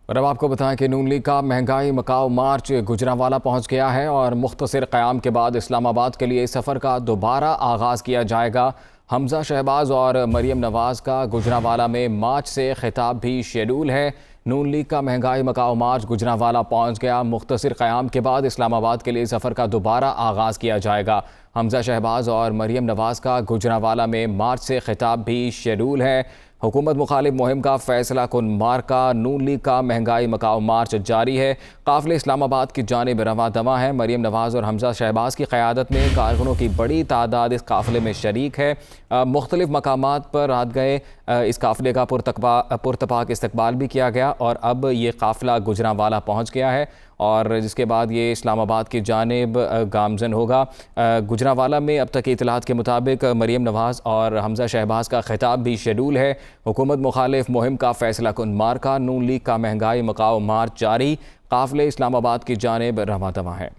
और अब आपको बताएं कि नून लीग का महंगाई मकाओ मार्च गुजरांवाला पहुंच गया है और मुख्तसर क़याम के बाद इस्लामाबाद के लिए सफ़र का दोबारा आगाज़ किया जाएगा। हमजा शहबाज और मरियम नवाज़ का गुजरांवाला में मार्च से खिताब भी शेड्यूल है। नून लीग का महंगाई मकाओ मार्च गुजरांवाला पहुंच गया। मुख्तसर क़याम के बाद इस्लामाबाद के लिए सफ़र का दोबारा आगाज़ किया जाएगा। हमजा शहबाज और मरियम नवाज़ का गुजरांवाला में मार्च से खिताब भी शेड्यूल है। हुकूमत मुखालिफ मुहिम का फैसला कुन मार्का। नून लीग का महंगाई मकाओ मार्च जारी है। काफ़िले इस्लामाबाद की जानिब रवा दवा है। मरियम नवाज़ और हमजा शहबाज की क़यादत में कारकुनों की बड़ी तादाद इस काफ़िले में शरीक है। मुख्तलिफ मकामात पर रात गए इस काफ़िले का पुरतपाक इस्तकबाल भी किया गया और अब ये काफ़िला गुजरांवाला पहुँच गया है और जिसके बाद ये इस्लामाबाद की जानिब गामजन होगा। गुजरांवाला में अब तक की इतलात के मुताबिक मरियम नवाज़ और हमजा शहबाज का खिताब भी शेड्यूल है। हुकूमत मुखालिफ मुहिम का फैसला कुन मार्का। नून लीग का महंगाई मकाओ मार्च जारी। काफ़िले इस्लामाबाद की जानिब रवा दवा है।